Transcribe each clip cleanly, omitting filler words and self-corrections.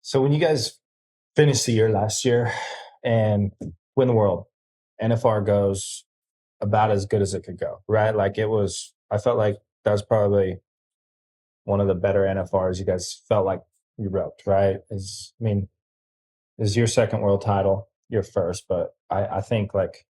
So when you guys finished the year last year and win the world, NFR goes about as good as it could go, right? Like it was, I felt like that was probably one of the better NFRs you guys felt like you wrote, right? Is your second world title, your first, but I think like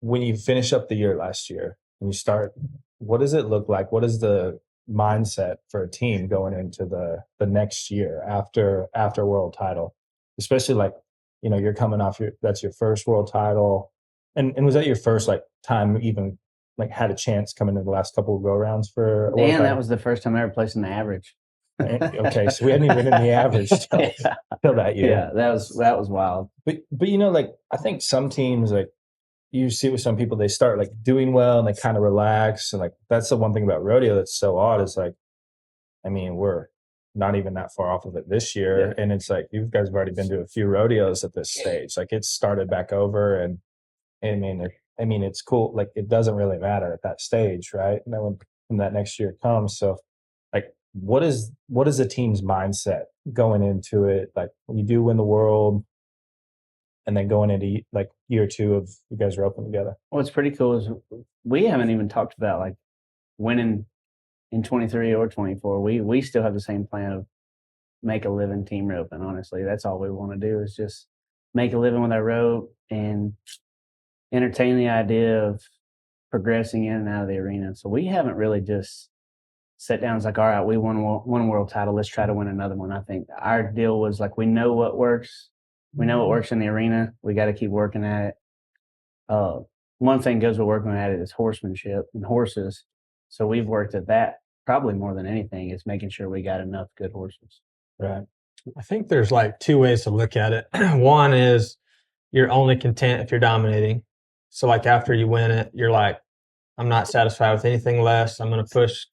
when you finish up the year last year and you start, what does it look like? What is the mindset for a team going into the next year after world title? Especially like, you're coming off that's your first world title. And was that your first like time even like had a chance coming in the last couple of go rounds for a world And that title? was the first time I ever placed in the average. Okay, so we hadn't even been in the average till, Yeah, till that year. yeah, that was wild. But like I think some teams like you see with some people they start like doing well and they kind of relax and like that's the one thing about rodeo that's so odd is like we're not even that far off of it this year. Yeah. And it's like you guys have already been to a few rodeos at this stage, like it's started back over. And it's cool, like it doesn't really matter at that stage, right? And then when that next year comes, so like what is the team's mindset going into it, like when you do win the world and then going into like year two of you guys roping together? What's pretty cool is we haven't even talked about like winning in 23 or 24. We still have the same plan of make a living team roping. Honestly, that's all we want to do is just make a living with our rope and entertain the idea of progressing in and out of the arena. So we haven't really just sat down and like, all right, we won one world title. Let's try to win another one. I think our deal was like, we know what works. We know what works in the arena. We got to keep working at it. One thing goes with working at it is horsemanship and horses. So we've worked at that probably more than anything is making sure we got enough good horses. Right. I think there's like two ways to look at it. One is you're only content if you're dominating. So like after you win it, you're like, I'm not satisfied with anything less. I'm going to push,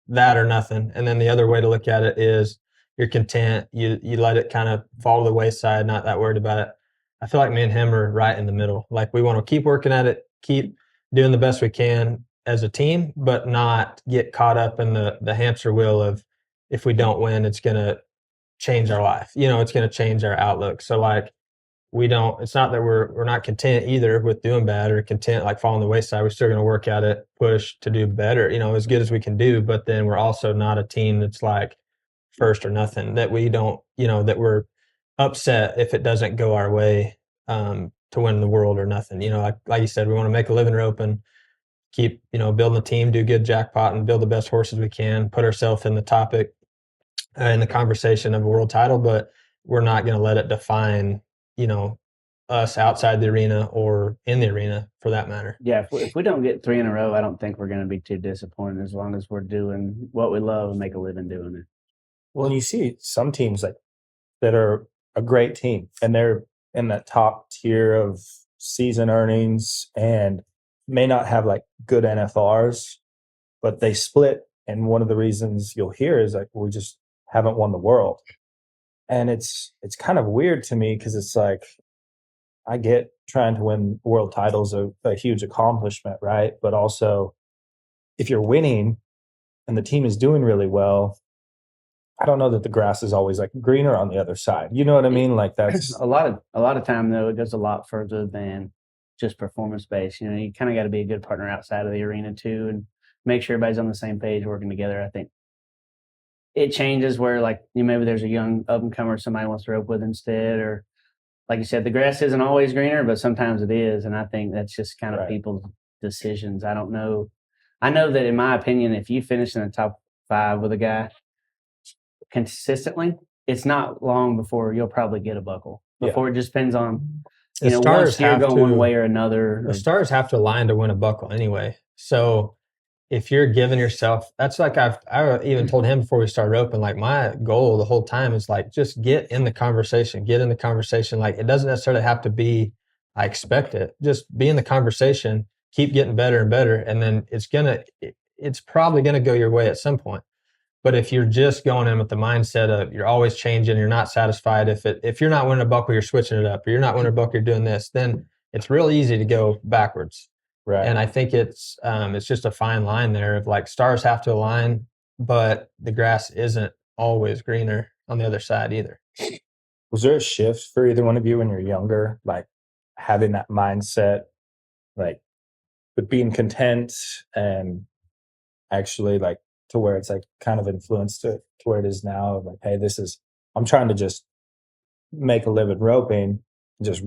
that or nothing. And then the other way to look at it is you're content. You let it kind of fall to the wayside, not that worried about it. I feel like me and him are right in the middle. Like we want to keep working at it, keep doing the best we can as a team, but not get caught up in the hamster wheel of if we don't win, it's going to change our life. It's going to change our outlook. So like it's not that we're not content either with doing bad or content like falling the wayside. We're still going to work at it, push to do better, as good as we can do. But then we're also not a team that's like first or nothing, that we don't, that we're upset if it doesn't go our way to win the world or nothing. Like you said, we want to make a living roping, keep, building a team, do good jackpot and build the best horses we can, put ourselves in the topic in the conversation of a world title, but we're not going to let it define, us outside the arena or in the arena for that matter. Yeah, if we don't get 3 in a row, I don't think we're going to be too disappointed as long as we're doing what we love and make a living doing it. Well, and you see some teams like that are a great team and they're in that top tier of season earnings and may not have like good NFRs, but they split. And one of the reasons you'll hear is like, we just haven't won the world. And it's kind of weird to me because it's like, I get trying to win world titles a huge accomplishment, right? But also if you're winning and the team is doing really well, I don't know that the grass is always like greener on the other side. You know what I mean? Like that's a lot of time though, it goes a lot further than just performance based. You kind of got to be a good partner outside of the arena too, and make sure everybody's on the same page working together. I think it changes where like maybe there's a young up and comer somebody wants to rope with instead, or like you said, the grass isn't always greener, but sometimes it is. And I think that's just kind of right. people's decisions. I don't know. I know that in my opinion, if you finish in the top 5 with a guy consistently, it's not long before you'll probably get a buckle. Before it just depends on, one steer going one way or another. The stars have to align to win a buckle anyway. So if you're giving yourself, that's like I even told him before we started roping, like my goal the whole time is like, just get in the conversation. Like it doesn't necessarily have to be, I expect it. Just be in the conversation, keep getting better and better. And then it's probably going to go your way at some point. But if you're just going in with the mindset of you're always changing, you're not satisfied. If you're not winning a buckle, you're switching it up, or you're not winning a buckle, you're doing this, then it's real easy to go backwards. right. And I think it's just a fine line there of like stars have to align, but the grass isn't always greener. on the other side either. Was there a shift for either one of you when you're younger, like having that mindset, like with being content and actually like to where it's like kind of influenced it to where it is now? Like, hey, I'm trying to just make a living roping, just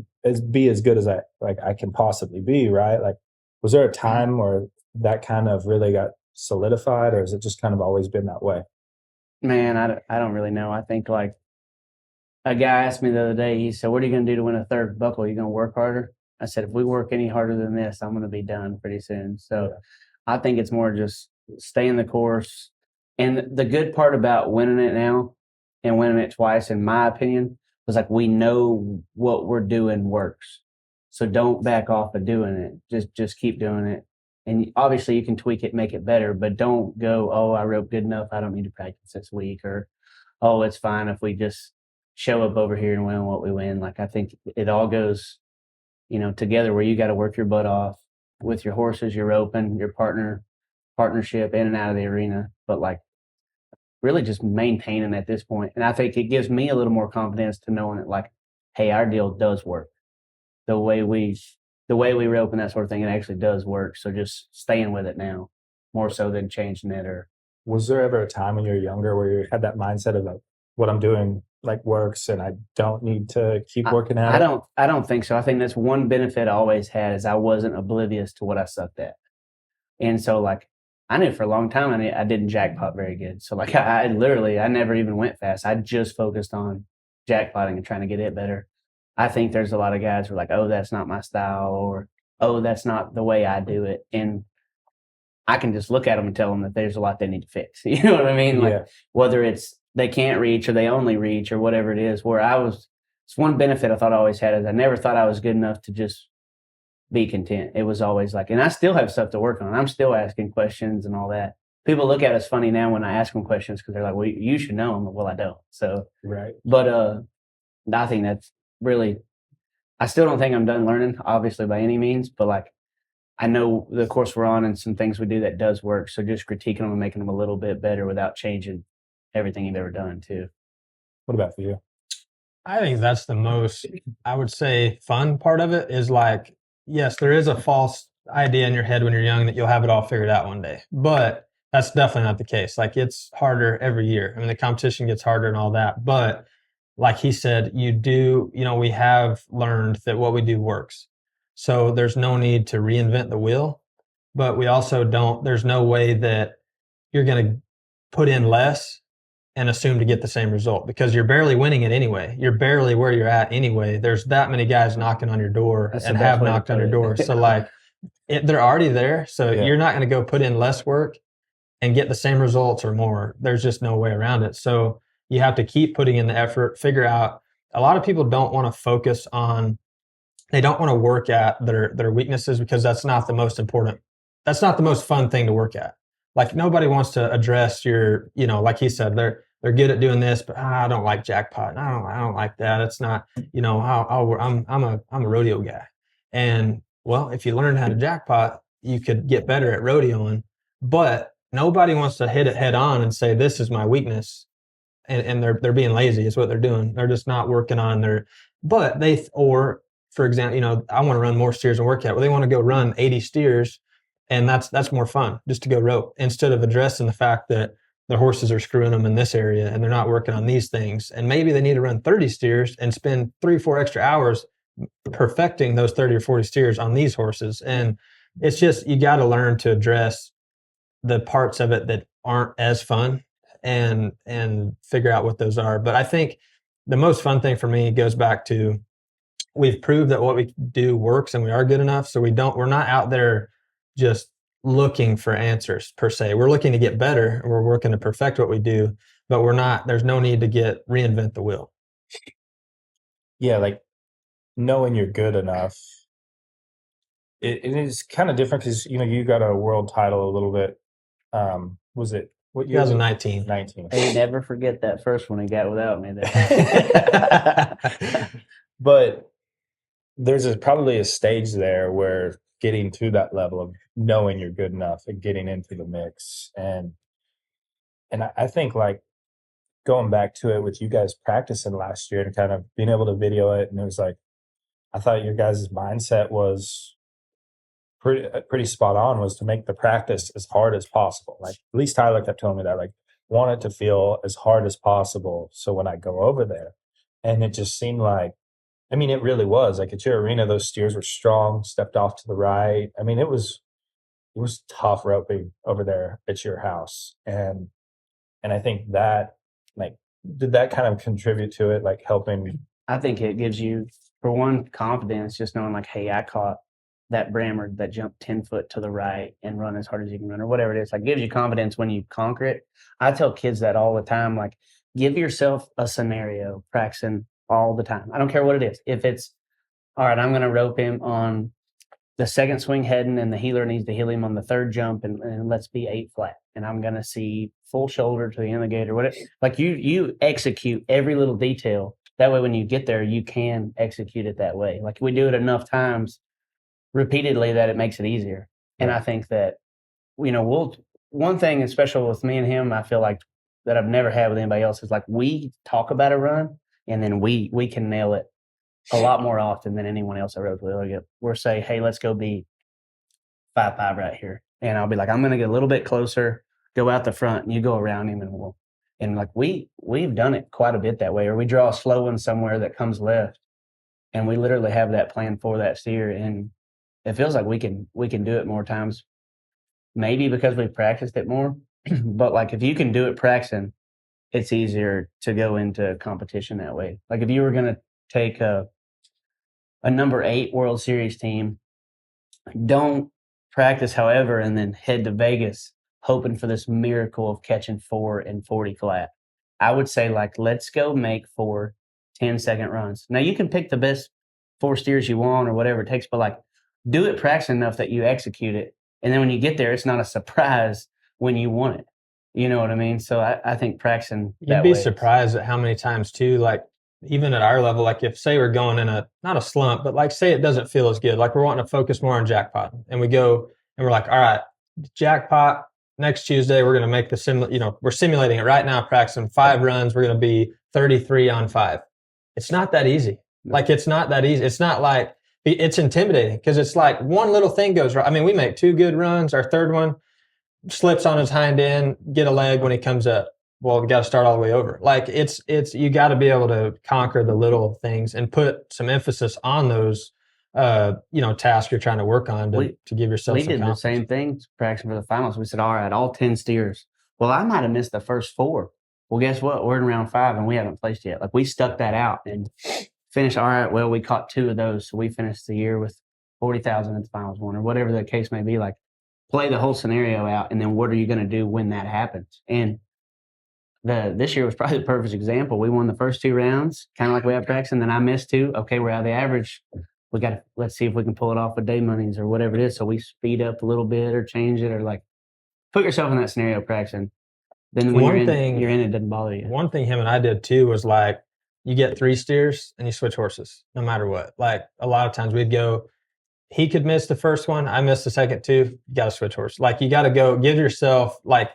be as good as I can possibly be, right? Like, was there a time where that kind of really got solidified, or has it just kind of always been that way? Man, I don't really know. I think like a guy asked me the other day, he said, "What are you going to do to win a third buckle? Are you going to work harder?" I said, "If we work any harder than this, I'm going to be done pretty soon." So Yeah. I think it's more just stay in the course. And the good part about winning it now and winning it twice, in my opinion, was like we know what we're doing works. So don't back off of doing it. Just keep doing it. And obviously you can tweak it, make it better, but don't go, "Oh, I wrote good enough. I don't need to practice this week," or, "Oh, it's fine if we just show up over here and win what we win." Like I think it all goes, together where you got to work your butt off with your horses, your roping, your partnership in and out of the arena. But like really just maintaining at this point. And I think it gives me a little more confidence to knowing that like, hey, our deal does work. The way we rope and that sort of thing, it actually does work. So just staying with it now, more so than changing it. Or Was there ever a time when you were younger where you had that mindset of like, what I'm doing like works and I don't need to keep working at it? I don't think so. I think that's one benefit I always had is I wasn't oblivious to what I sucked at. And so like I knew for a long time I didn't jackpot very good. So like I literally I never even went fast. I just focused on jackpotting and trying to get it better. I think there's a lot of guys who are like, "Oh, that's not my style," or, "Oh, that's not the way I do it." And I can just look at them and tell them that there's a lot they need to fix. You know what I mean? Like Yeah. whether it's they can't reach or they only reach or whatever it is. It's one benefit I thought I always had is I never thought I was good enough to just be content. It was always like, and I still have stuff to work on. I'm still asking questions and all that. People look at us funny now when I ask them questions because they're like, "Well, you should know them." Well, I don't. So, Right. but I think that's really. I still don't think I'm done learning, obviously by any means, but like I know the course we're on and some things we do that does work. So just critiquing them and making them a little bit better without changing everything you've ever done too. What about for you? I think that's the most, I would say, fun part of it is like, yes, there is a false idea in your head when you're young that you'll have it all figured out one day, but that's definitely not the case. Like it's harder every year. I mean, the competition gets harder and all that, but like he said, we have learned that what we do works. So there's no need to reinvent the wheel, but we also there's no way that you're going to put in less and assume to get the same result because you're barely winning it anyway. You're barely where you're at anyway. There's that many guys knocking on your door That's and the best have way to knocked on put your it. door. So like they're already there. So Yeah. you're not going to go put in less work and get the same results or more. There's just no way around it. So you have to keep putting in the effort, figure out. A lot of people don't want to focus on, they don't want to work at their weaknesses because that's not the most important. That's not the most fun thing to work at. Like nobody wants to address your, like he said, they're good at doing this, but I don't like jackpot. I don't like that. It's not, I'm a rodeo guy. And well, if you learn how to jackpot, you could get better at rodeoing, but nobody wants to hit it head on and say, this is my weakness. And they're being lazy is what they're doing. They're just not working on or for example, I want to run more steers and work out. Well, they want to go run 80 steers and that's more fun just to go rope instead of addressing the fact that the horses are screwing them in this area and they're not working on these things. And maybe they need to run 30 steers and spend 3-4 extra hours perfecting those 30 or 40 steers on these horses. And it's just, you got to learn to address the parts of it that aren't as fun and figure out what those are. But I think the most fun thing for me goes back to we've proved that what we do works and we are good enough. So we're not out there just looking for answers per se. We're looking to get better and we're working to perfect what we do, but there's no need to reinvent the wheel. Yeah, like knowing you're good enough. It is kind of different because you got a world title a little bit. Was it what year? 2019. 19. Hey, never forget that first one he got without me there. But there's probably a stage there where getting to that level of knowing you're good enough and getting into the mix and I think like going back to it with you guys practicing last year and kind of being able to video it, and it was like, I thought your guys' mindset was pretty spot on, was to make the practice as hard as possible. Like, at least Tyler kept telling me that, like, want it to feel as hard as possible. So when I go over there, and it just seemed like, I mean, it really was like at your arena, those steers were strong, stepped off to the right. I mean, it was tough roping over there at your house. And I think that, like, did that kind of contribute to it, like helping? I think it gives you, for one, confidence, just knowing like, hey, I caught that Brammer that jumped 10 foot to the right and run as hard as you can run, or whatever it is. Like, gives you confidence when you conquer it. I tell kids that all the time, like, give yourself a scenario practicing all the time. I don't care what it is. If it's, all right, I'm going to rope him on the second swing heading and the heeler needs to heel him on the third jump, and let's be 8 flat. And I'm going to see full shoulder to the end of the gate or whatever. Like, you execute every little detail. That way, when you get there, you can execute it that way. Like, we do it enough times repeatedly that it makes it easier. And I think that, one thing is special with me and him, I feel like, that I've never had with anybody else, is like, we talk about a run and then we can nail it a lot more often than anyone else I rode with. Like, we'll say, hey, let's go be 5-5 right here. And I'll be like, I'm going to get a little bit closer, go out the front, and you go around him, and like, we've done it quite a bit that way. Or we draw a slow one somewhere that comes left, and we literally have that plan for that steer. And it feels like we can do it more times, maybe because we've practiced it more. But like, if you can do it practicing, it's easier to go into competition that way. Like, if you were going to take a number 8 World Series team, don't practice however and then head to Vegas hoping for this miracle of catching 4 and 40 flat. I would say, like, let's go make 4 10-second runs. Now, you can pick the best 4 steers you want or whatever it takes, but like, do it practice enough that you execute it. And then when you get there, it's not a surprise when you want it. You know what I mean? So I think practicing that way. You'd be surprised at how many times too, like, even at our level, like, if say we're going in not a slump, but like, say it doesn't feel as good, like we're wanting to focus more on jackpot, and we go and we're like, all right, jackpot next Tuesday, we're going to make we're simulating it right now, practicing 5 runs. We're going to be 33 on 5. It's not that easy. Like, it's not that easy. It's not like, it's intimidating because it's like one little thing goes right. I mean, we make 2 good runs. Our third one slips on his hind end, get a leg when he comes up. Well, we got to start all the way over. Like, it's you got to be able to conquer the little things and put some emphasis on those, tasks you're trying to work on to give yourself. We did the same thing practicing for the finals. We said, all right, all 10 steers. Well, I might have missed the first 4. Well, guess what? We're in round 5 and we haven't placed yet. Like, we stuck that out and finished. All right, well, we caught 2 of those, so we finished the year with 40,000 at the finals one, or whatever the case may be. Like, play the whole scenario out, and then what are you going to do when that happens? And this year was probably the perfect example. We won the first 2 rounds, kind of like we had practice, and then I missed 2. Okay, we're out of the average. Let's see if we can pull it off with day monies or whatever it is. So we speed up a little bit or change it, or like, put yourself in that scenario practicing. Then when you're in, it doesn't bother you. One thing him and I did too was, like, you get 3 steers and you switch horses no matter what. Like, a lot of times we'd go, he could miss the first one, I missed the second 2, you got to switch horses. Like, you got to go give yourself, like,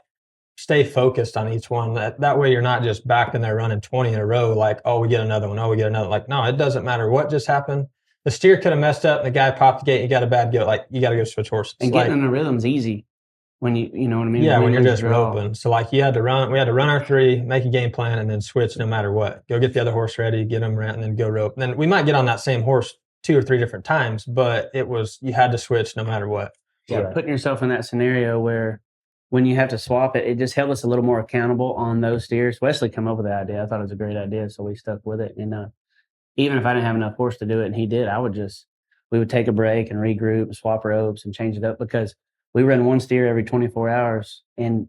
stay focused on each one. That way you're not just back in there running 20 in a row, like, oh, we get another one, oh, we get another. Like, no, it doesn't matter what just happened. The steer could have messed up and the guy popped the gate, you got a bad goat. Like, you got to go switch horses. And getting in the rhythm's easy when you know what I mean? Yeah, when you're just roping. So, like, we had to run our 3, make a game plan, and then switch no matter what. Go get the other horse ready, get him around, and then go rope. And then we might get on that same horse 2 or 3 different times, but you had to switch no matter what. Yeah, putting yourself in that scenario where when you have to swap it, it just held us a little more accountable on those steers. Wesley came up with that idea. I thought it was a great idea, so we stuck with it. And even if I didn't have enough horse to do it, and he did, we would take a break and regroup and swap ropes and change it up, because we run 1 steer every 24 hours. And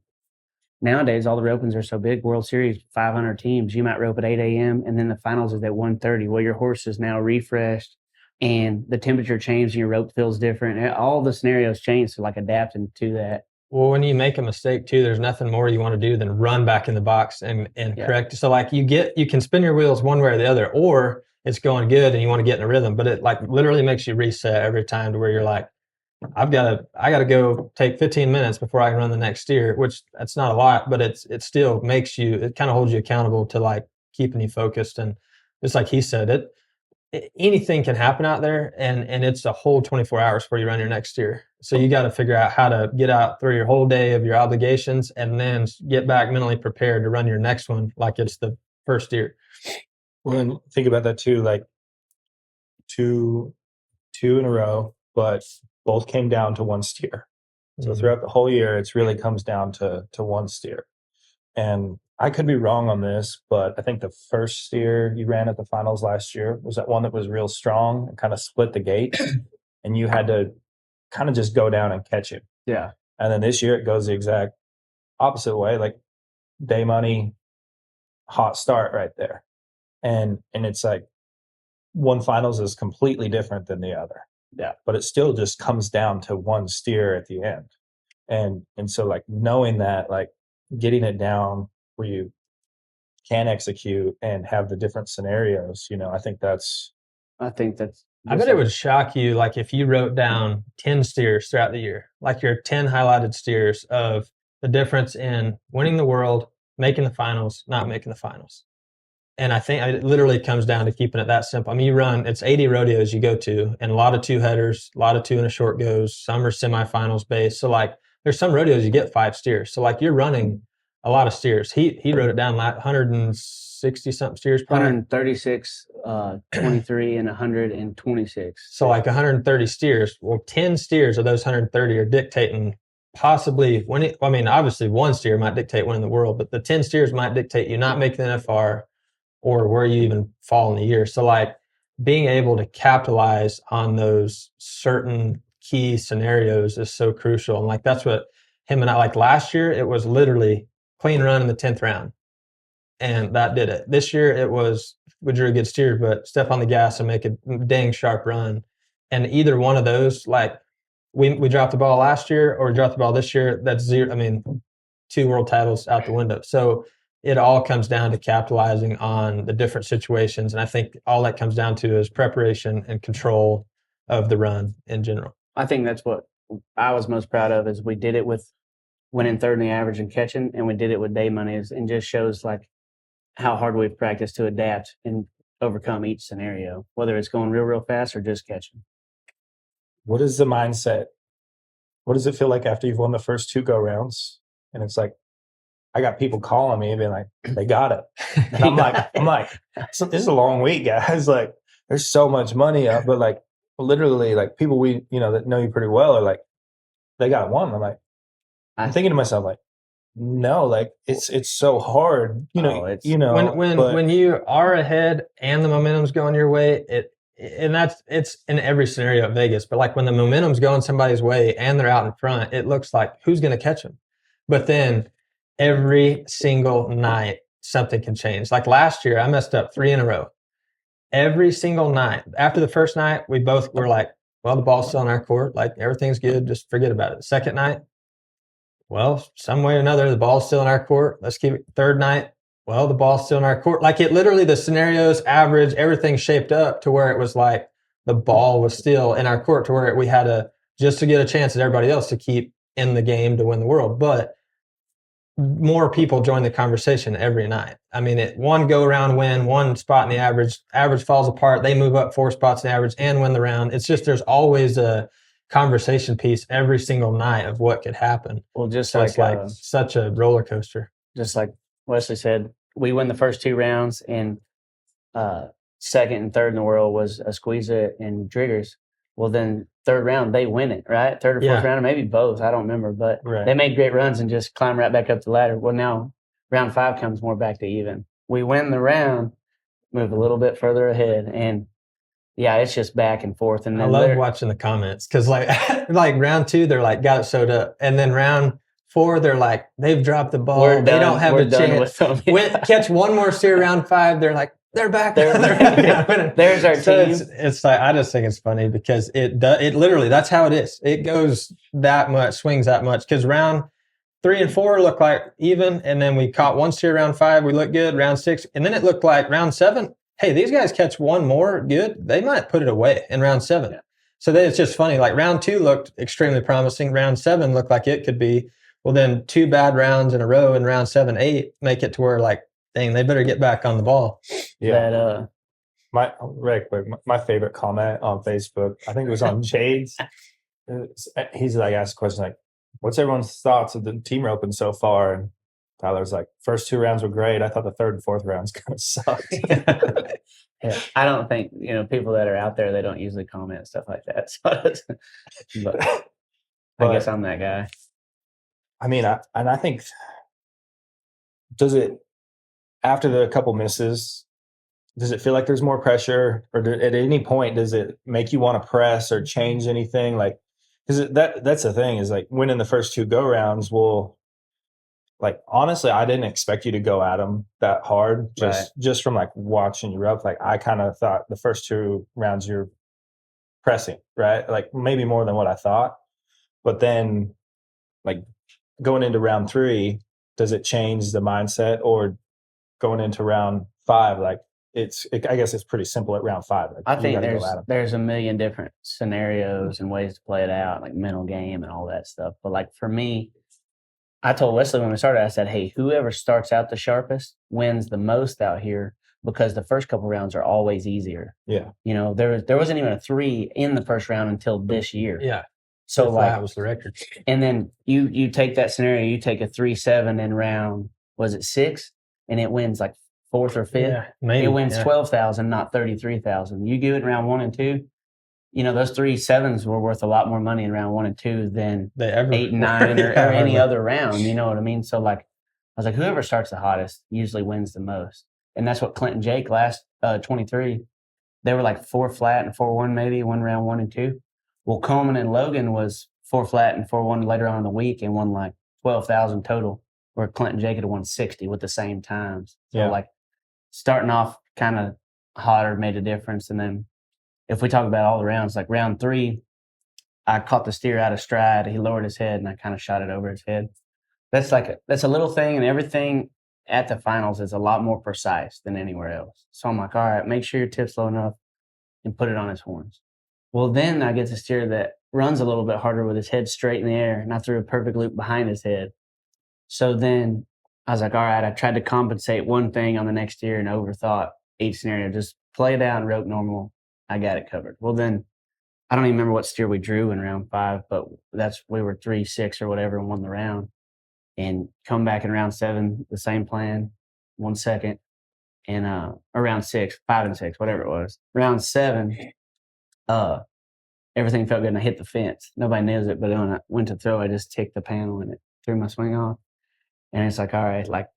nowadays, all the ropings are so big. World Series, 500 teams. You might rope at 8 a.m. and then the finals is at 1:30. Well, your horse is now refreshed, and the temperature changed, and your rope feels different. All the scenarios change, so like adapting to that. Well, when you make a mistake too, there's nothing more you want to do than run back in the box and correct. So, like, you can spin your wheels one way or the other, or it's going good and you want to get in a rhythm, but it, like, literally makes you reset every time to where you're like, I gotta go take 15 minutes before I can run the next steer, which that's not a lot, but it still makes you, it kind of holds you accountable to like keeping you focused. And just like he said, anything can happen out there, and it's a whole 24 hours before you run your next steer. So you got to figure out how to get out through your whole day of your obligations and then get back mentally prepared to run your next one like it's the first steer. Well, and think about that too, like two in a row, but both came down to one steer. So throughout the whole year, it really comes down to one steer. And I could be wrong on this, but I think the first steer you ran at the finals last year was that one that was real strong and kind of split the gate, and you had to kind of just go down and catch him. Yeah. And then this year it goes the exact opposite way, like day money, hot start right there. And it's like one finals is completely different than the other. Yeah. But it still just comes down to one steer at the end. And so like knowing that, like getting it down where you can execute and have the different scenarios, you know, I think that's I bet it would shock you, like if you wrote down 10 steers throughout the year, like your 10 highlighted steers of the difference in winning the world, making the finals, not making the finals. And I think it literally comes down to keeping it that simple. I mean, it's 80 rodeos you go to, and a lot of 2 headers, a lot of 2 and a short goes. Some are semifinals based. So like there's some rodeos you get 5 steers. So like you're running a lot of steers. He wrote it down like 160 something steers. 136, 23, and 126. So like 130 steers. Well, 10 steers of those 130 are dictating possibly obviously one steer might dictate winning the world, but the 10 steers might dictate you not making the NFR or where you even fall in the year. So like being able to capitalize on those certain key scenarios is so crucial. And like, that's what him and I, like last year, it was literally clean run in the 10th round. And that did it. This year it was, we drew a good steer, but step on the gas and make a dang sharp run. And either one of those, like we dropped the ball last year or dropped the ball this year, that's 0. I mean, 2 world titles out the window. So it all comes down to capitalizing on the different situations. And I think all that comes down to is preparation and control of the run in general. I think that's what I was most proud of, is we did it with winning third in the average and catching, and we did it with day monies, and just shows like how hard we've practiced to adapt and overcome each scenario, whether it's going real fast or just catching. What is the mindset? What does it feel like after you've won the first 2 go rounds? And it's like, I got people calling me and being like, they got it. And I'm like, so this is a long week, guys. Like, there's so much money up, but like literally like people that know you pretty well are like, they got one. I'm thinking to myself, like, no, like it's so hard, when you are ahead and the momentum's going your way, it's in every scenario at Vegas, but like when the momentum's going somebody's way and they're out in front, it looks like who's going to catch them? But then every single night, something can change. Like last year, I messed up 3 in a row. Every single night. After the first night, we both were like, well, the ball's still in our court. Like everything's good. Just forget about it. The second night, well, some way or another, the ball's still in our court. Let's keep it. Third night, well, the ball's still in our court. Like it literally, the scenarios, average, everything shaped up to where it was like the ball was still in our court, to where we had just to get a chance at everybody else to keep in the game to win the world. But more people join the conversation every night. I mean, one go around win, 1 spot in the average falls apart. They move up 4 spots in the average and win the round. It's just, there's always a conversation piece every single night of what could happen. Well, just so it's like such a roller coaster. Just like Wesley said, we win the first 2 rounds, and second and third in the world was Esquiza and Driggers. Well, then third round, they win it, right? Third or fourth round, or maybe both. I don't remember, but they made great runs and just climb right back up the ladder. Well, now round 5 comes more back to even. We win the round, move a little bit further ahead, and yeah, it's just back and forth. And then I love watching the comments, because like like round 2, they're like, got it sewed up, and then round 4, they're like, they've dropped the ball. They don't have a chance. Catch one more steer round 5. They're like, they're back. There's our team. It's like, I just think it's funny because it literally, that's how it is. It goes that much, swings that much. Because round 3 and 4 look like even, and then we caught 1 steer round 5. We look good. Round 6, and then it looked like round 7. Hey, these guys catch one more good, they might put it away in round 7. Yeah. So then it's just funny. Like round 2 looked extremely promising. Round 7 looked like it could be. Well, then 2 bad rounds in a row in round 7, 8 make it to where like, dang, they better get back on the ball. Yeah. That My favorite comment on Facebook, I think it was on Jade's. He's like asked a question like, "What's everyone's thoughts of the team open so far?" And Tyler's like, "First 2 rounds were great. I thought the 3rd and 4th rounds kind of sucked." yeah, I don't think people that are out there, they don't usually comment stuff like that. So, but I guess I'm that guy. I mean, I think, does it, after the couple misses, does it feel like there's more pressure, or at any point does it make you want to press or change anything? Like, because that's the thing is like winning the first 2 go rounds will, like, honestly, I didn't expect you to go at them that hard just from like watching you up. Like, I kind of thought the first 2 rounds you're pressing, right? Like maybe more than what I thought, but then like going into round 3, does it change the mindset? Or going into round 5, like I guess it's pretty simple at round 5. Like, I think there's a million different scenarios and ways to play it out, like mental game and all that stuff. But like for me, I told Wesley when we started, I said, hey, whoever starts out the sharpest wins the most out here, because the first couple rounds are always easier. Yeah. There wasn't even a 3 in the first round until this year. Yeah. So like that was the record. And then you take that scenario, you take a 3-7 in round, was it 6? And it wins like 4th or 5th. Yeah, maybe. It wins 12,000, not 33,000. You give it in round 1 and 2. Those 3-7s were worth a lot more money in round 1 and 2 than 8 and 9 or any other round. You know what I mean? So like, I was like, whoever starts the hottest usually wins the most. And that's what Clint and Jake last 23, they were like 4 flat and 4-1 maybe, won round 1 and 2. Well, Coleman and Logan was 4 flat and 4-1 later on in the week and won like 12,000 total, where Clint and Jake had won 60 with the same times. So like starting off kind of hotter made a difference. And then if we talk about all the rounds, like round 3, I caught the steer out of stride. He lowered his head and I kind of shot it over his head. That's a little thing, and everything at the finals is a lot more precise than anywhere else. So I'm like, all right, make sure your tip's low enough and put it on his horns. Well, then I get the steer that runs a little bit harder with his head straight in the air, and I threw a perfect loop behind his head. So then I was like, all right, I tried to compensate one thing on the next steer and overthought each scenario. Just play it out and rope normal. I got it covered. Well, then I don't even remember what steer we drew in round 5, but we were 3-6 or whatever and won the round. And come back in round 7, the same plan, 1 second, and or round 6, 5 and 6, whatever it was. Round 7, everything felt good, and I hit the fence. Nobody knows it, but when I went to throw, I just ticked the panel and it threw my swing off. And it's like, all right, like,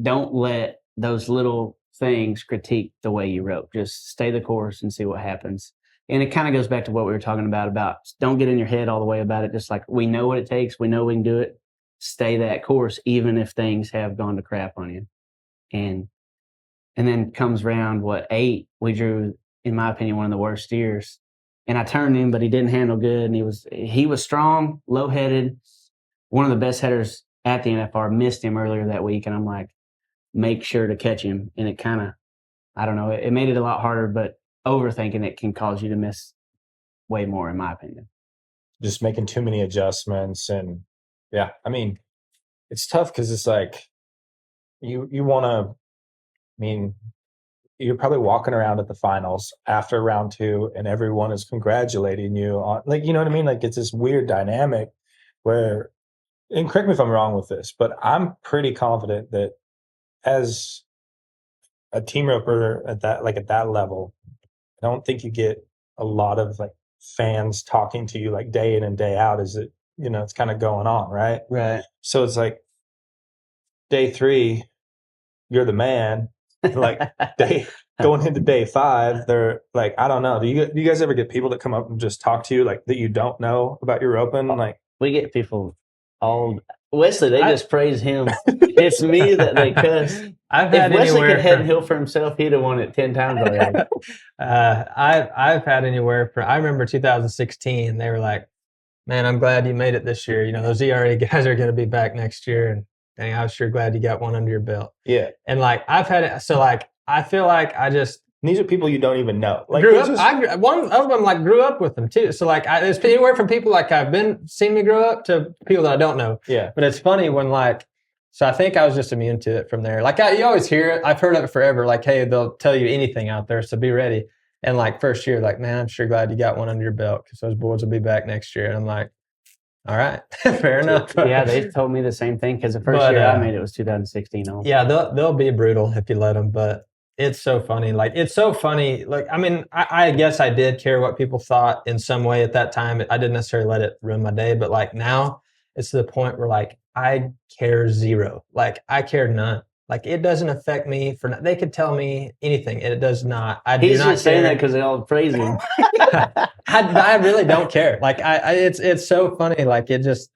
don't let those little things critique the way you rope. Just stay the course and see what happens. And it kind of goes back to what we were talking about don't get in your head all the way about it. Just like, we know what it takes. We know we can do it. Stay that course, even if things have gone to crap on you. And then comes round 8, we drew, in my opinion, one of the worst steers. And I turned him, but he didn't handle good. And he was strong, low-headed, one of the best headers at the NFR. Missed him earlier that week, and I'm like, make sure to catch him. And it kind of, I don't know, it made it a lot harder, but overthinking it can cause you to miss way more, in my opinion. Just making too many adjustments. And yeah, I mean, it's tough because it's like you want to, I mean, you're probably walking around at the finals after round 2 and everyone is congratulating you on, like, you know what I mean? Like, it's this weird dynamic where, and correct me if I'm wrong with this, but I'm pretty confident that as a team roper at that level, I don't think you get a lot of like fans talking to you like day in and day out as it, it's kind of going on, right? Right. So it's like day 3, you're the man. Like going into day 5, they're like, I don't know. Do you guys ever get people that come up and just talk to you like that you don't know about your roping? Like, we get people all Wesley. They just praise him. It's me that they cuss. If Wesley could head and heel for himself, he'd have won it 10 times already. I've had anywhere from, I remember 2016. They were like, "Man, I'm glad you made it this year. Those ERA guys are going to be back next year, and dang, I was sure glad you got one under your belt." Yeah. And like I've had it, so like I feel like I just And these are people you don't even know. Like grew they're up. just- One of them like grew up with them too. So like, it's anywhere from people like seen me grow up to people that I don't know. yeah. But it's funny when like, so I think I was just immune to it from there. Like you always hear it. I've heard of it forever. Like, hey, they'll tell you anything out there, so be ready. And like first year, like, man, I'm sure glad you got one under your belt because those boys will be back next year. And I'm like, all right, fair enough. Yeah, they told me the same thing because the first year I made it was 2016. Also. Yeah, they'll be brutal if you let them, but it's so funny. Like it's so funny. Like I mean, I guess I did care what people thought in some way at that time. I didn't necessarily let it ruin my day, but like now it's to the point where like I care zero. Like I care none. Like it doesn't affect me they could tell me anything and it does not. He's just saying that because they all praise him. I really don't care. Like it's so funny. Like it just,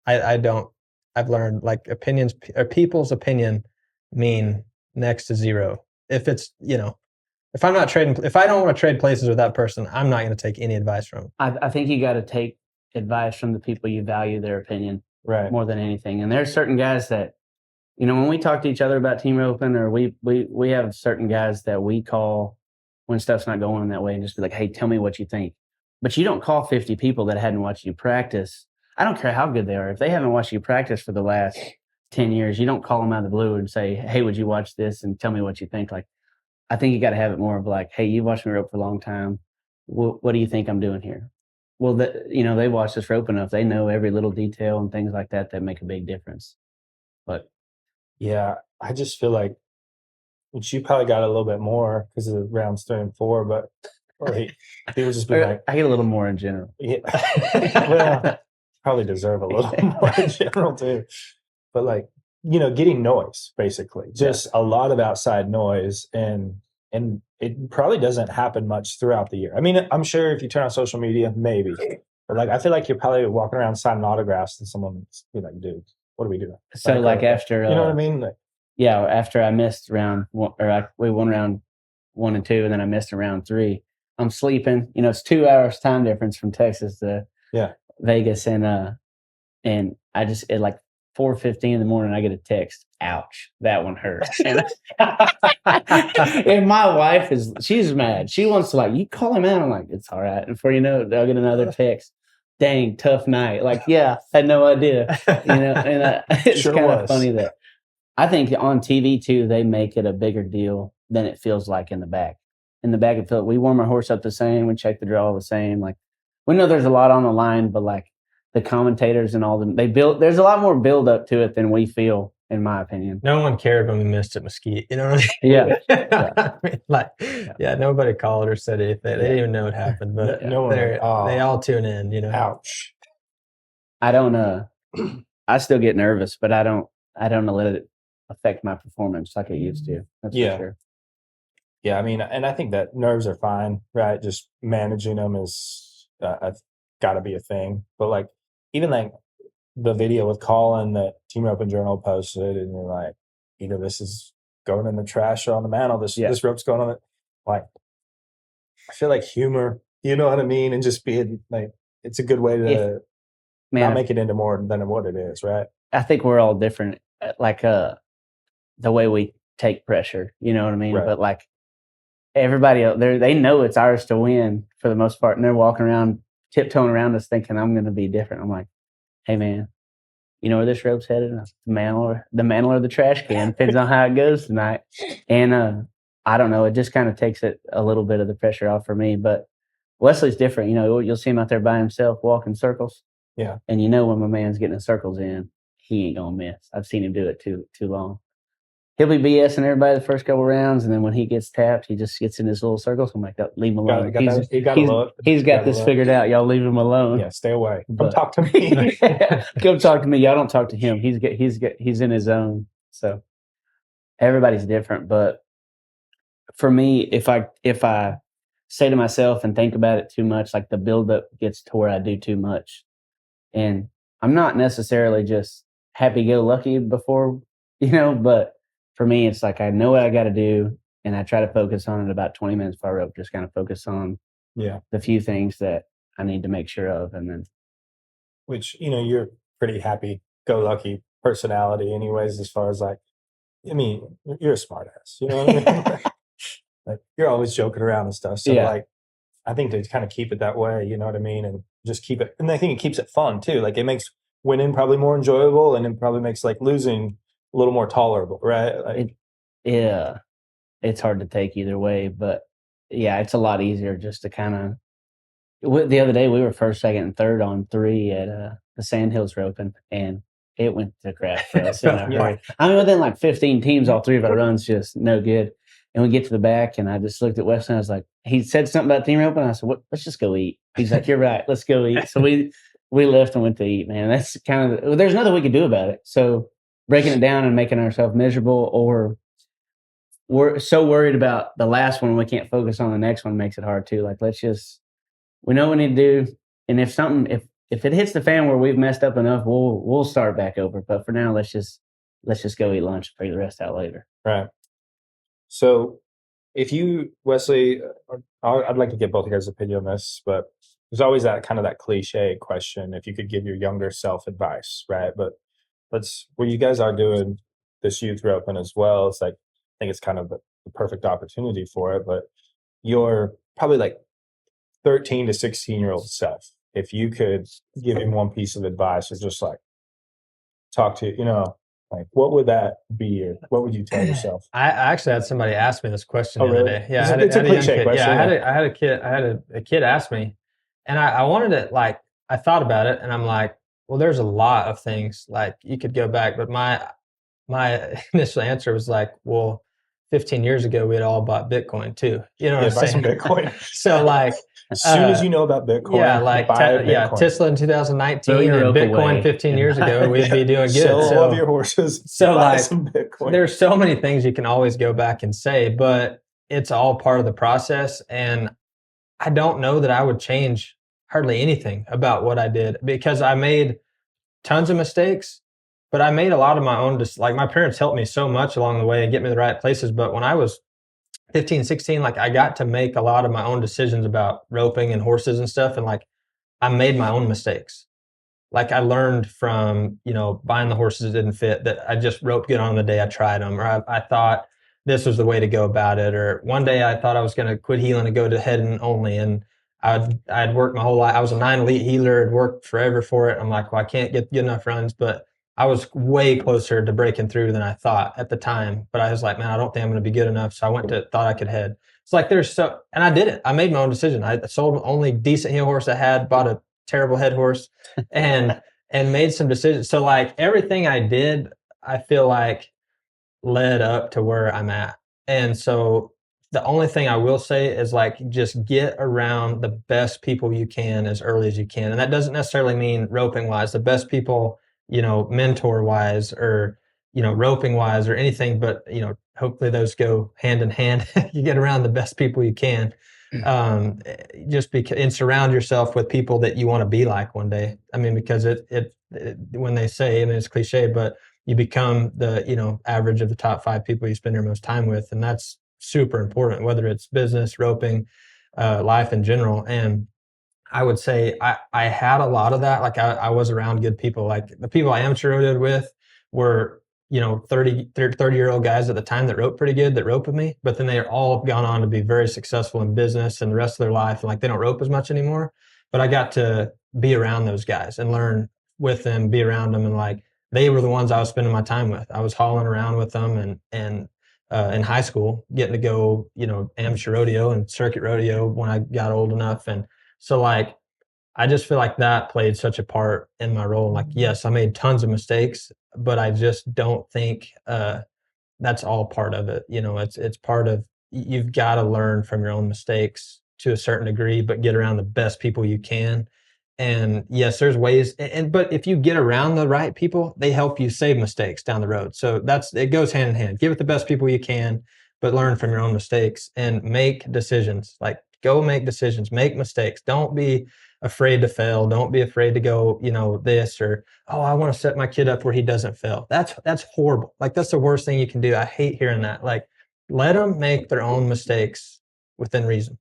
I don't, I've learned like opinions or people's opinion mean next to zero. If it's, if I don't want to trade places with that person, I'm not going to take any advice from them. I think you got to take advice from the people you value their opinion Right. more than anything. And there's certain guys that, when we talk to each other about team roping, or we have certain guys that we call when stuff's not going in that way and just be like, hey, tell me what you think. But you don't call 50 people that hadn't watched you practice. I don't care how good they are. If they haven't watched you practice for the last 10 years, you don't call them out of the blue and say, hey, would you watch this and tell me what you think? Like, I think you got to have it more of like, hey, you've watched me rope for a long time. What do you think I'm doing here? Well, they watch this rope enough. They know every little detail and things like that make a big difference. But yeah, I just feel like, which you probably got a little bit more because of the rounds 3 and 4, but he was just being like, I get a little more in general. Yeah, well, probably deserve a little more in general too. But like, getting noise basically, just a lot of outside noise, and it probably doesn't happen much throughout the year. I mean, I'm sure if you turn on social media, maybe, but like, I feel like you're probably walking around signing autographs and someone's be like, dude, what are we doing? So like after, you know what I mean? Like, yeah, after I missed round one, we won round 1 and 2, and then I missed round 3. I'm sleeping. It's 2 hours time difference from Texas to Vegas, and I just at like 4:15 in the morning, I get a text. Ouch, that one hurt. And my wife she's mad. She wants to like, you call him out. I'm like, it's all right. And before you know it, I'll get another text. Dang, tough night. Like, yeah, had no idea. And it's Sure kind of was. funny that I think on TV too, they make it a bigger deal than it feels like in the back. In the back of the we warm our horse up the same. We check the draw the same. Like, we know there's a lot on the line, but like the commentators and all them, there's a lot more build up to it than we feel, in my opinion. No one cared when we missed at Mesquite. You know what I mean? Yeah. I mean, like, nobody called or said anything. They didn't even know it happened, but no one, they all tune in, Ouch. I don't, I still get nervous, but I don't let it affect my performance like it used to. That's for sure. Yeah, I mean, and I think that nerves are fine, right? Just managing them is got to be a thing. But like, even like the video with Colin that Team Roping Journal posted, and you're like, either this is going in the trash or on the mantle. This rope's going on it. Like, I feel like humor, you know what I mean, and just being like, it's a good way to not make it into more than what it is, right? I think we're all different, like the way we take pressure, you know what I mean? Right. But like everybody out there, they know it's ours to win for the most part, and they're walking around tiptoeing around us thinking I'm going to be different. I'm like, hey man, you know where this rope's headed? The mantle or the trash can, depends on how it goes tonight. And I don't know, it just kind of takes it a little bit of the pressure off for me. But Wesley's different. You'll see him out there by himself walking circles. Yeah. And when my man's getting the circles in, he ain't gonna miss. I've seen him do it too long. He'll be BSing everybody the first couple rounds, and then when he gets tapped, he just gets in his little circles. I'm like, leave him alone. He's got this figured out. Y'all leave him alone. Yeah, stay away. Come talk to me. Come talk to me. Y'all don't talk to him. He's in his zone. So everybody's different. But for me, if I say to myself and think about it too much, like the buildup gets to where I do too much, and I'm not necessarily just happy-go-lucky before, but for me, it's like I know what I got to do, and I try to focus on it about 20 minutes before I rope, just kind of focus on the few things that I need to make sure of. And then, which, you're pretty happy-go-lucky personality anyways, as far as like, I mean, you're a smart ass, you know what I mean? Like, you're always joking around and stuff. So Yeah. like, I think to kind of keep it that way, you know what I mean? And just keep it. And I think it keeps it fun too. Like it makes winning probably more enjoyable, and it probably makes like losing a little more tolerable, right? Like, Yeah, it's hard to take either way, but yeah, it's a lot easier just to kind of. The other day we were first, second, and third on 3 at the Sandhills roping, and it went to crap for us in a hurry. I mean, within like 15 teams, all 3 of our runs just no good. And we get to the back, and I just looked at Wesley, and I was like, he said something about team roping, and I said, "What? Let's just go eat." He's like, "You're right, let's go eat." So we left and went to eat. Man, that's kind of there's nothing we could do about it. So breaking it down and making ourselves miserable, or we're so worried about the last one we can't focus on the next one makes it hard too. Like we know what we need to do, and if it hits the fan where we've messed up enough, we'll start back over. But for now, let's just go eat lunch and figure the rest out later. right. So if you, Wesley, I'd like to get both of you guys' opinion on this, but there's always that kind of that cliche question, if you could give your younger self advice, right? But where you guys are doing this youth roping as well, it's like, I think it's kind of the perfect opportunity for it, but you're probably like 13 to 16-year-old self, if you could give him one piece of advice or just like talk to, like what would that be, or what would you tell yourself? I actually had somebody ask me this question the really? other day. Yeah, It's a young cliche kid. question. Yeah, I had a kid ask me, and I wanted it. Like I thought about it, and I'm like, well, there's a lot of things like you could go back, but my initial answer was like, well, 15 years ago we had all bought Bitcoin too. You know what I'm buy saying? some Bitcoin. So like, as soon as you know about Bitcoin, yeah, like Bitcoin. Tesla in 2019 and rope Bitcoin away. 15 years ago, we'd be doing good. Sell all of your horses. So buy like, some Bitcoin. there's so many things you can always go back and say, but it's all part of the process. And I don't know that I would change hardly anything about what I did, because I made tons of mistakes, but I made a lot of my own. Like my parents helped me so much along the way and get me to the right places. But when I was 15, 16, like I got to make a lot of my own decisions about roping and horses and stuff. And like, I made my own mistakes. Like I learned from, buying the horses that didn't fit, that I just roped good on the day I tried them, or I thought this was the way to go about it. Or one day I thought I was going to quit heeling and go to heading only. And I'd worked my whole life. I was a 9 elite healer, had worked forever for it. I'm like, well, I can't get good enough runs, but I was way closer to breaking through than I thought at the time. But I was like, man, I don't think I'm going to be good enough. So I thought I could head. It's like and I did it. I made my own decision. I sold the only decent heel horse I had, bought a terrible head horse, and made some decisions. So like everything I did, I feel like led up to where I'm at. And so the only thing I will say is like, just get around the best people you can as early as you can. And that doesn't necessarily mean roping wise, the best people, mentor wise, or, roping wise, or anything, but, hopefully those go hand in hand. You get around the best people you can. Just because, and surround yourself with people that you want to be like one day. I mean, because it when they say, I mean, it's cliche, but you become the, average of the top 5 people you spend your most time with. And that's super important, whether it's business, roping, life in general. And I would say I had a lot of that. Like I was around good people. Like the people I amateur rodeoed with were, 30-year-old guys at the time that roped pretty good, that roped with me, but then they all gone on to be very successful in business and the rest of their life. And like, they don't rope as much anymore, but I got to be around those guys and learn with them, be around them. And like, they were the ones I was spending my time with. I was hauling around with them, and in high school, getting to go, amateur rodeo and circuit rodeo when I got old enough. And so like, I just feel like that played such a part in my role. Like, yes, I made tons of mistakes, but I just don't think that's all part of it. It's part of, you've got to learn from your own mistakes to a certain degree, but get around the best people you can. And yes, there's ways, but if you get around the right people, they help you save mistakes down the road. So it goes hand in hand. Give it the best people you can, but learn from your own mistakes and make decisions. Like, go make decisions, make mistakes. Don't be afraid to fail. Don't be afraid to go, this, or, oh, I want to set my kid up where he doesn't fail. That's horrible. Like, that's the worst thing you can do. I hate hearing that. Like, let them make their own mistakes within reason.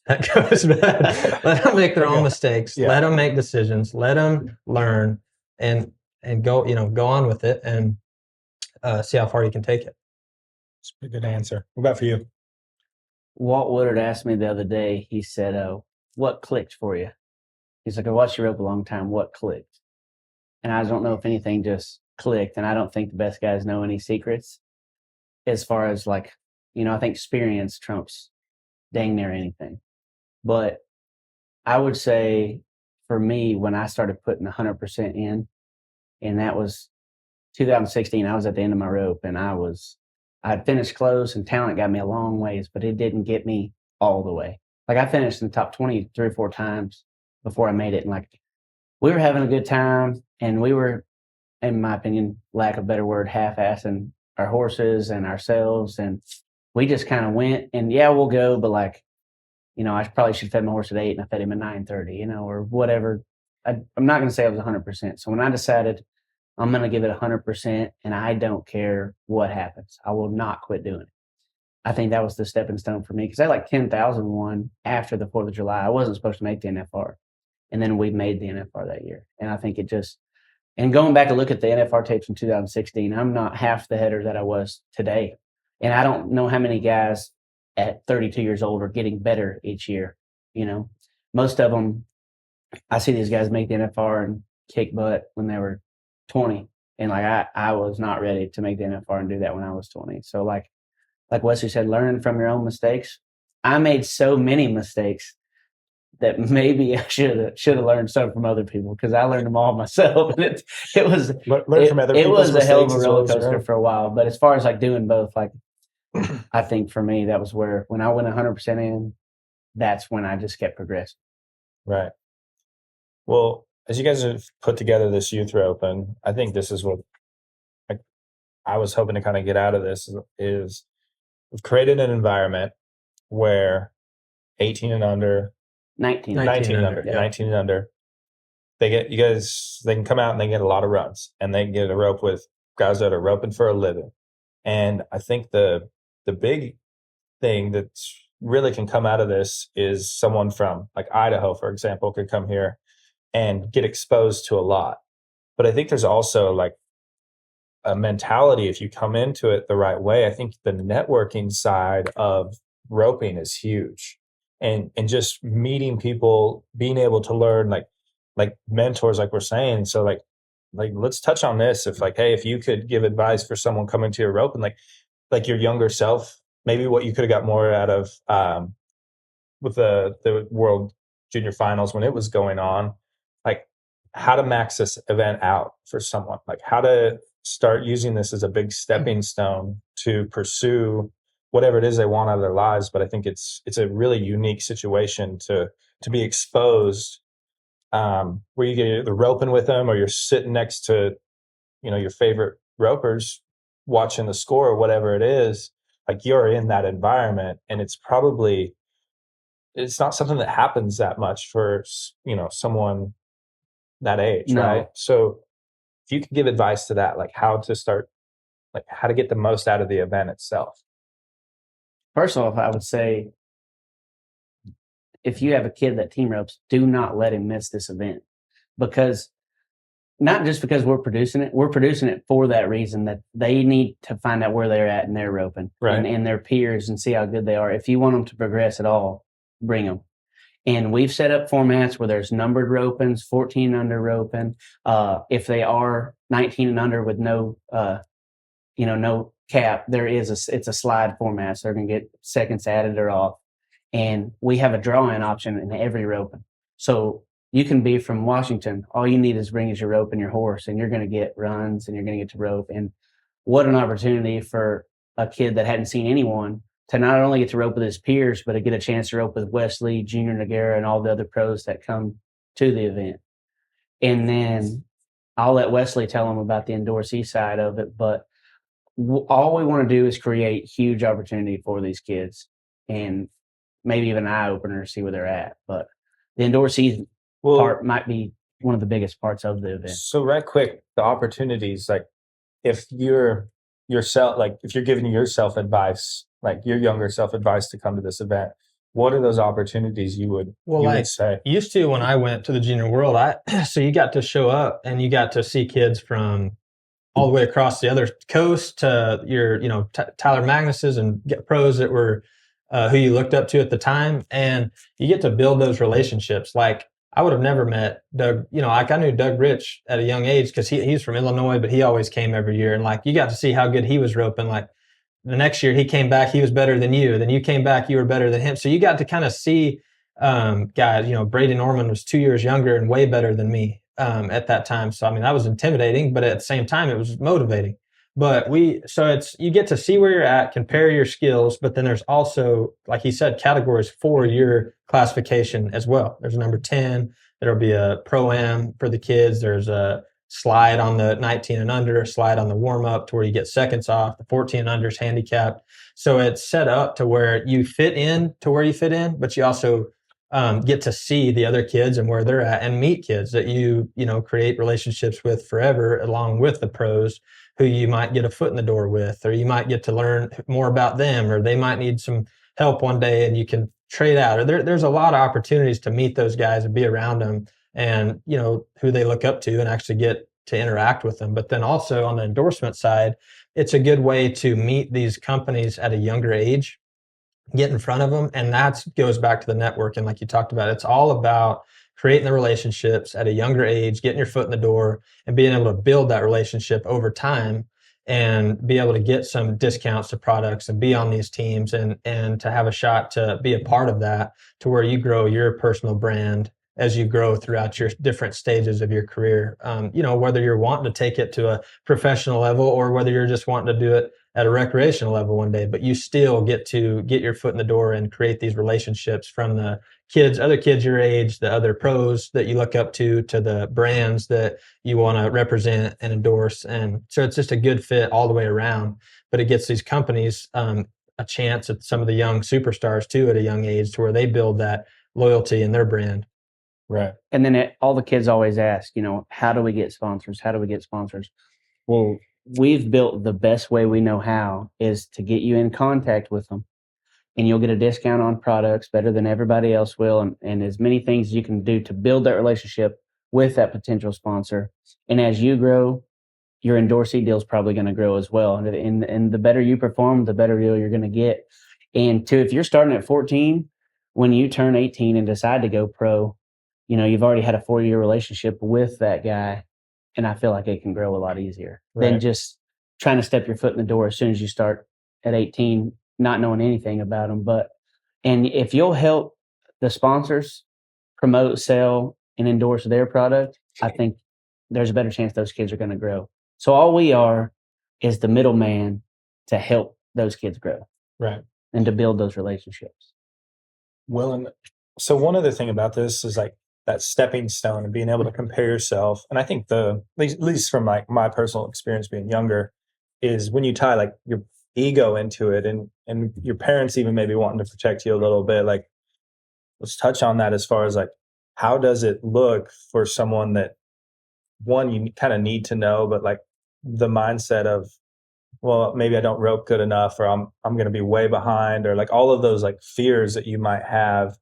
That goes bad. Let them make their own mistakes. Yeah. Let them make decisions. Let them learn and go, go on with it, and see how far you can take it. That's a pretty good answer. What about for you? Walt Woodard asked me the other day, he said, what clicked for you? He's like, I watched you rope a long time. What clicked? And I don't know if anything just clicked. And I don't think the best guys know any secrets as far as like, I think experience trumps dang near anything. But I would say for me, when I started putting 100% in, and that was 2016, I was at the end of my rope and I'd finished close and talent got me a long ways, but it didn't get me all the way. Like I finished in the top 20 3 or 4 times before I made it. And like we were having a good time and we were, in my opinion, lack of a better word, half-assing our horses and ourselves. And we just kind of went and yeah, we'll go. But like, I probably should have fed my horse at 8 and I fed him at 9:30, or whatever. I'm not going to say I was 100%. So when I decided I'm going to give it 100% and I don't care what happens, I will not quit doing it. I think that was the stepping stone for me because I had like 10,001 after the 4th of July. I wasn't supposed to make the NFR. And then we made the NFR that year. And I think and going back to look at the NFR tapes from 2016, I'm not half the header that I was today. And I don't know how many guys at 32 years old are getting better each year. Most of them, I see these guys make the NFR and kick butt when they were 20. And like, I was not ready to make the NFR and do that when I was 20. So like Wesley said, learn from your own mistakes. I made so many mistakes that maybe I should have learned some from other people because I learned them all myself. And it was a hell of a roller coaster for a while. But as far as like doing both, like I think for me that was where when I went 100% in, that's when I just kept progressing. Right. Well, as you guys have put together this youth open, I think this is what I was hoping to kind of get out of this is we've created an environment where 18 and under, 19 and under, yeah. 19 and under, they can come out and they get a lot of runs and they get a rope with guys that are roping for a living. And I think the big thing that's really can come out of this is someone from like Idaho, for example, could come here and get exposed to a lot. But I think there's also like a mentality if you come into it the right way. I think the networking side of roping is huge. And just meeting people, being able to learn like mentors, like we're saying. So like let's touch on this. If like, hey, if you could give advice for someone coming to your roping, like your younger self, maybe what you could have got more out of with the World Junior Finals when it was going on, like how to max this event out for someone, like how to start using this as a big stepping stone to pursue whatever it is they want out of their lives. But I think it's a really unique situation to be exposed where you get the roping with them or you're sitting next to, your favorite ropers watching the score or whatever it is, like you're in that environment and it's not something that happens that much for, someone that age. No. Right. So if you could give advice to that, like how to start, like how to get the most out of the event itself. First off, I would say if you have a kid that team ropes, do not let him miss this event because not just because we're producing it for that reason that they need to find out where they're at in their roping and their peers and see how good they are. If you want them to progress at all, bring them. And we've set up formats where there's numbered ropings, 14 under roping. If they are 19 and under with no cap, it's a slide format. So they're going to get seconds added or off. And we have a draw-in option in every roping. So you can be from Washington. All you need is bring your rope and your horse, and you're going to get runs and you're going to get to rope. And what an opportunity for a kid that hadn't seen anyone to not only get to rope with his peers, but to get a chance to rope with Wesley, Junior Noguera, and all the other pros that come to the event. And then I'll let Wesley tell them about the endorsee side of it. But all we want to do is create huge opportunity for these kids and maybe even an eye-opener to see where they're at. But the endorsee part might be one of the biggest parts of the event. So right quick, the opportunities, like if you're yourself, like if you're giving yourself advice, like your younger self advice to come to this event, what are those opportunities you would say? Used to when I went to the Junior World, so you got to show up and you got to see kids from all the way across the other coast to your, Tyler Magnus's and get pros that were who you looked up to at the time, and you get to build those relationships. Like I would have never met Doug, like I knew Doug Rich at a young age because he's from Illinois, but he always came every year. And like you got to see how good he was roping. Like the next year he came back, he was better than you. Then you came back, you were better than him. So you got to kind of see guys, Brady Norman was 2 years younger and way better than me at that time. So, I mean, that was intimidating, but at the same time, it was motivating. But you get to see where you're at, compare your skills, but then there's also, like he said, categories for your classification as well. There's a number 10, there'll be a pro-am for the kids. There's a slide on the 19 and under, slide on the warm up to where you get seconds off. The 14 and under is handicapped. So it's set up to where you fit in to where you fit in, but you also get to see the other kids and where they're at and meet kids that you create relationships with forever, along with the pros who you might get a foot in the door with, or you might get to learn more about them, or they might need some help one day and you can trade out. Or there's a lot of opportunities to meet those guys and be around them and, who they look up to and actually get to interact with them. But then also on the endorsement side, it's a good way to meet these companies at a younger age, get in front of them. And that goes back to the networking, like you talked about. It's all about creating the relationships at a younger age, getting your foot in the door and being able to build that relationship over time and be able to get some discounts to products and be on these teams and to have a shot to be a part of that to where you grow your personal brand as you grow throughout your different stages of your career. Whether you're wanting to take it to a professional level or whether you're just wanting to do it at a recreational level one day, but you still get to get your foot in the door and create these relationships from the other kids your age, the other pros that you look up to the brands that you want to represent and endorse. And so it's just a good fit all the way around, but it gets these companies a chance at some of the young superstars too at a young age to where they build that loyalty in their brand. Right. And then all the kids always ask, how do we get sponsors? How do we get sponsors? Well, we've built the best way we know how is to get you in contact with them, and you'll get a discount on products better than everybody else will. And as many things as you can do to build that relationship with that potential sponsor. And as you grow, your endorsee deal is probably going to grow as well. And the better you perform, the better deal you're going to get. And if you're starting at 14, when you turn 18 and decide to go pro, you've already had a 4-year relationship with that guy. And I feel like it can grow a lot easier than just trying to step your foot in the door as soon as you start at 18, not knowing anything about them. And if you'll help the sponsors promote, sell, and endorse their product, I think there's a better chance those kids are going to grow. So all we are is the middleman to help those kids grow. Right. And to build those relationships. Well, and so one other thing about this is like that stepping stone and being able to compare yourself. And I think at least from like my personal experience being younger is when you tie like your ego into it and your parents even maybe wanting to protect you a little bit, like let's touch on that as far as like, how does it look for someone that one, you kind of need to know, but like the mindset of, well, maybe I don't rope good enough, or I'm going to be way behind, or like all of those like fears that you might have,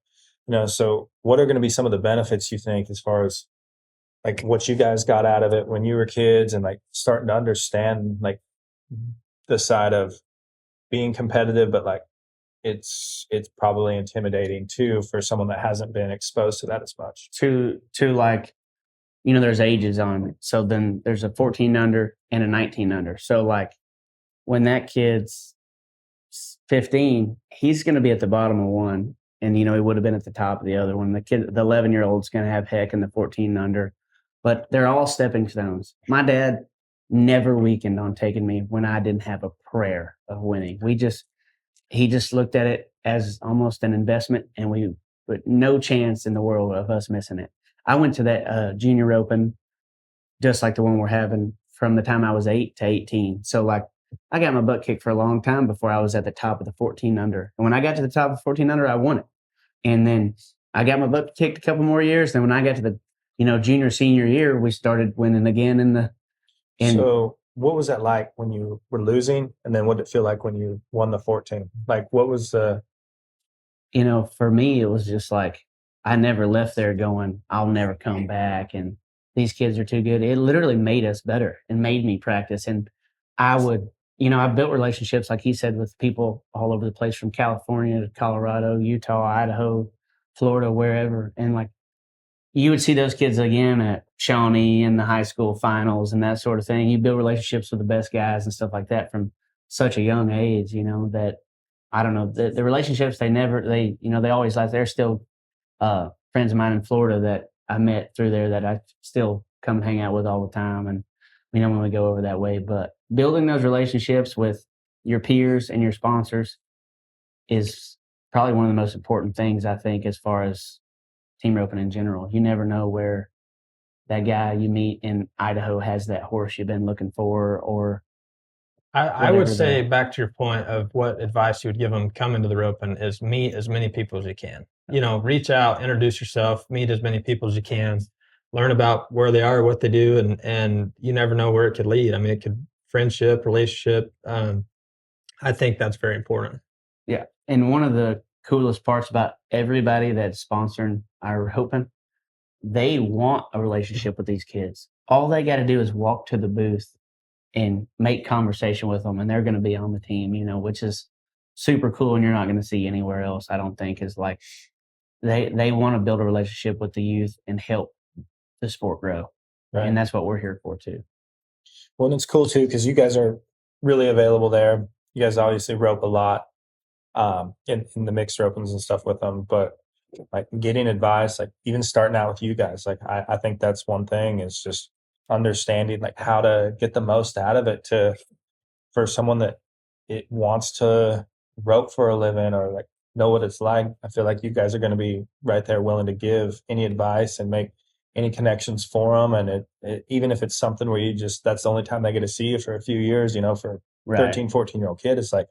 so what are going to be some of the benefits you think as far as like what you guys got out of it when you were kids and like starting to understand like the side of being competitive, but like it's probably intimidating too for someone that hasn't been exposed to that as much. To like, there's ages on it. So then there's a 14 under and a 19 under. So like when that kid's 15, he's going to be at the bottom of one. And, he would have been at the top of the other one. The 11-year-old's going to have heck in the 14 under. But they're all stepping stones. My dad never weakened on taking me when I didn't have a prayer of winning. He just looked at it as almost an investment, and but no chance in the world of us missing it. I went to that junior open, just like the one we're having, from the time I was 8 to 18. So like, I got my butt kicked for a long time before I was at the top of the 14 under. And when I got to the top of 14 under, I won it. And then I got my butt kicked a couple more years. Then when I got to the, junior, senior year, we started winning again. So what was that like when you were losing? And then what did it feel like when you won the 14? Like what was the... for me, it was just like, I never left there going, I'll never come back. And these kids are too good. It literally made us better and made me practice. And I would I've built relationships, like he said, with people all over the place from California to Colorado, Utah, Idaho, Florida, wherever. And like you would see those kids again at Shawnee and the high school finals and that sort of thing. You build relationships with the best guys and stuff like that from such a young age, that I don't know, the relationships they always like, they're still friends of mine in Florida that I met through there that I still come and hang out with all the time. And when we go over that way, but building those relationships with your peers and your sponsors is probably one of the most important things, I think, as far as team roping in general. You never know where that guy you meet in Idaho has that horse you've been looking for, or I would say, back to your point of what advice you would give them coming to the roping, is meet as many people as you can. Reach out, introduce yourself, meet as many people as you can, learn about where they are, what they do, and you never know where it could lead. I mean, it could friendship, relationship. I think that's very important. Yeah. And one of the coolest parts about everybody that's sponsoring our roping, they want a relationship with these kids. All they got to do is walk to the booth and make conversation with them, and they're going to be on the team, which is super cool. And you're not going to see anywhere else, I don't think, is like they want to build a relationship with the youth and help the sport grow. Right. And that's what we're here for too. Well, and it's cool too, because you guys are really available there. You guys obviously rope a lot in the mixed ropings and stuff with them, but like getting advice, like even starting out with you guys, like I think that's one thing, is just understanding like how to get the most out of it for someone that it wants to rope for a living or like know what it's like. I feel like you guys are going to be right there willing to give any advice and make any connections for them. And it even if it's something where that's the only time they get to see you for a few years, for Right. 13, 14-year-old kid, it's like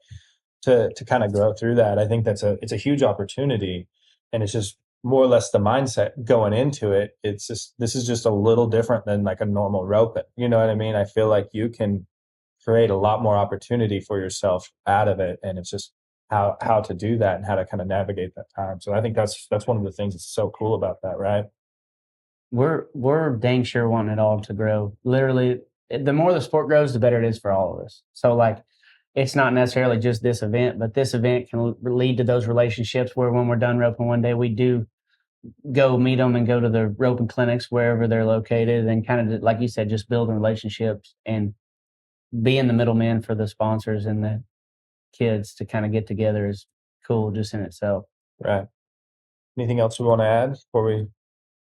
to kind of grow through that. I think it's a huge opportunity, and it's just more or less the mindset going into it. It's just, this is just a little different than like a normal rope. You know what I mean? I feel like you can create a lot more opportunity for yourself out of it. And it's just how to do that and how to kind of navigate that time. So I think that's one of the things that's so cool about that, right? We're dang sure wanting it all to grow. Literally, the more the sport grows, the better it is for all of us. So like, it's not necessarily just this event, but this event can lead to those relationships where when we're done roping one day, we do go meet them and go to the roping clinics wherever they're located, and kind of, like you said, just building relationships and being the middleman for the sponsors and the kids to kind of get together is cool just in itself. Right. Anything else we want to add before we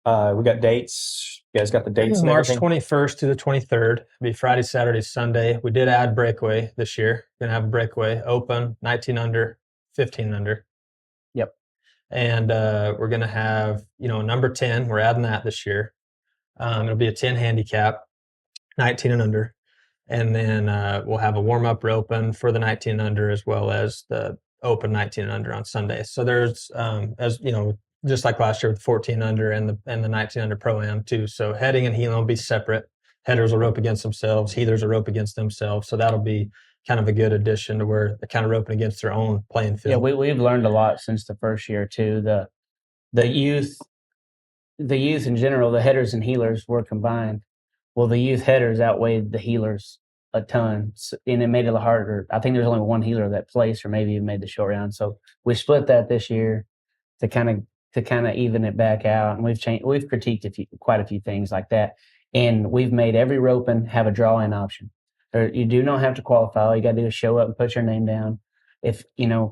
got dates? You guys got the dates? March 21st to the 23rd. It'll be Friday, Saturday, Sunday. We did add breakaway this year. Gonna have a breakaway, open, 19 under, 15 under. Yep. And we're going to have, a number 10. We're adding that this year. It'll be a 10 handicap, 19 and under. And then we'll have a warm-up roping for the 19 and under, as well as the open 19 and under on Sunday. So there's, just like last year with the 14 under and the 19 under pro-am too. So heading and heeling will be separate. Headers will rope against themselves. Heelers will rope against themselves. So that'll be kind of a good addition to where they're kind of roping against their own playing field. Yeah, we've learned a lot since the first year too. The youth in general, the headers and heelers were combined. Well, the youth headers outweighed the heelers a ton, and it made it a lot harder. I think there's only one heeler that placed, or maybe even made the short round. So we split that this year to kind of even it back out, and we've critiqued quite a few things like that, and we've made every roping have a draw-in option. You do not have to qualify. All you got to do is show up and put your name down. If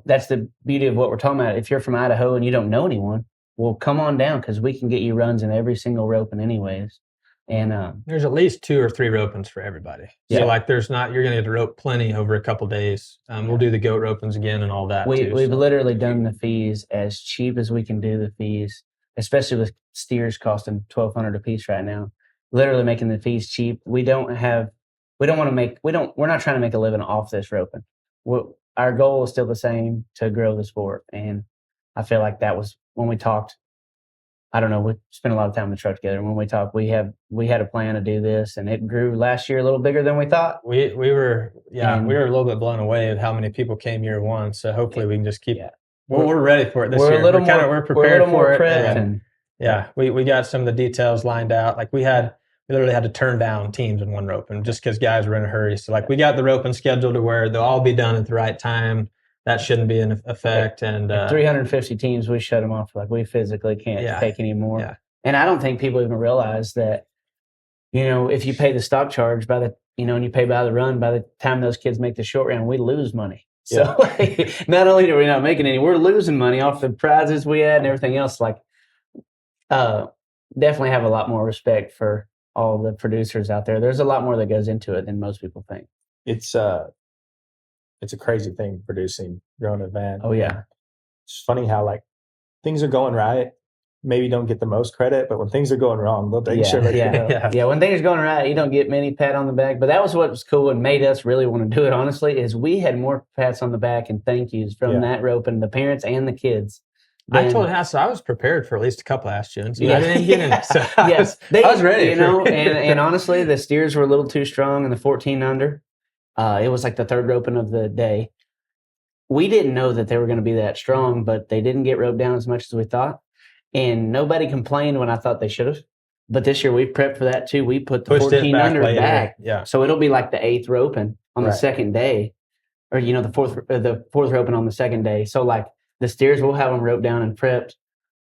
that's the beauty of what we're talking about. If you're from Idaho and you don't know anyone, well, come on down, because we can get you runs in every single roping anyways. And there's at least 2 or 3 ropings for everybody. Yeah. So like, you're going to get to rope plenty over a couple days. We'll do the goat ropings again and all that. We've literally done the fees as cheap as we can do the fees, especially with steers costing $1,200 a piece right now. Literally making the fees cheap. We're not trying to make a living off this roping. Our goal is still the same, to grow the sport. And I feel like that was when we talked. I don't know, we spent a lot of time in the truck together. When we talked, we had a plan to do this, and it grew last year a little bigger than we thought. We were a little bit blown away at how many people came year one. So hopefully we can just keep. Yeah. We're ready for it this year. We're prepared for it. Yeah, we got some of the details lined out. Like we had we literally had to turn down teams in one roping just because guys were in a hurry. So like we got the roping scheduled to where they'll all be done at the right time. That shouldn't be an effect. And 350 teams, we shut them off. Like we physically can't take any more. Yeah. And I don't think people even realize that, if you pay the stock charge and you pay by the run, by the time those kids make the short round, we lose money. So not only are we not making any, we're losing money off the prizes we had and everything else. Like, definitely have a lot more respect for all the producers out there. There's a lot more that goes into it than most people think. It's a crazy thing producing your own event. Oh yeah. It's funny how like things are going right, maybe don't get the most credit, but when things are going wrong, they'll take sure. Yeah. When things are going right, you don't get many pat on the back. But that was what was cool and made us really want to do it. Honestly, is we had more pats on the back and thank yous from that rope and the parents and the kids. I told Hass I was prepared for at least a couple Ashtuns. I didn't get in. So I was ready. And honestly, the steers were a little too strong in the 14 under. It was like the third roping of the day. We didn't know that they were going to be that strong, but they didn't get roped down as much as we thought. And nobody complained when I thought they should have. But this year we prepped for that too. We put the 14 under back. Yeah. So it'll be like the 8th roping on the second day, or the fourth roping on the second day. So like the steers, we'll have them roped down and prepped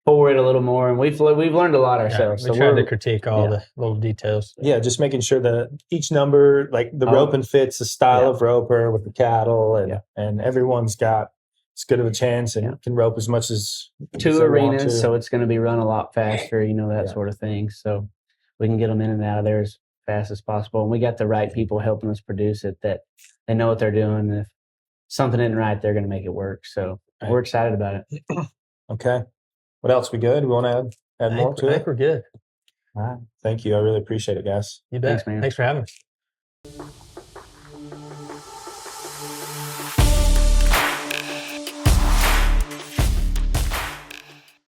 for it a little more. And we've learned a lot ourselves. We tried to critique all the little details. Yeah, just making sure that each number, like the roping fits the style of roper with the cattle, and everyone's got as good of a chance and can rope as much as 2 arenas, so it's going to be run a lot faster, that sort of thing. So we can get them in and out of there as fast as possible. And we got the right people helping us produce it that they know what they're doing. And if something isn't right, they're going to make it work. So we're excited about it. Okay. What else? We good? We want to add more to it? I think we're good. All right. Thank you. I really appreciate it, guys. You bet. Thanks, man. Thanks for having us.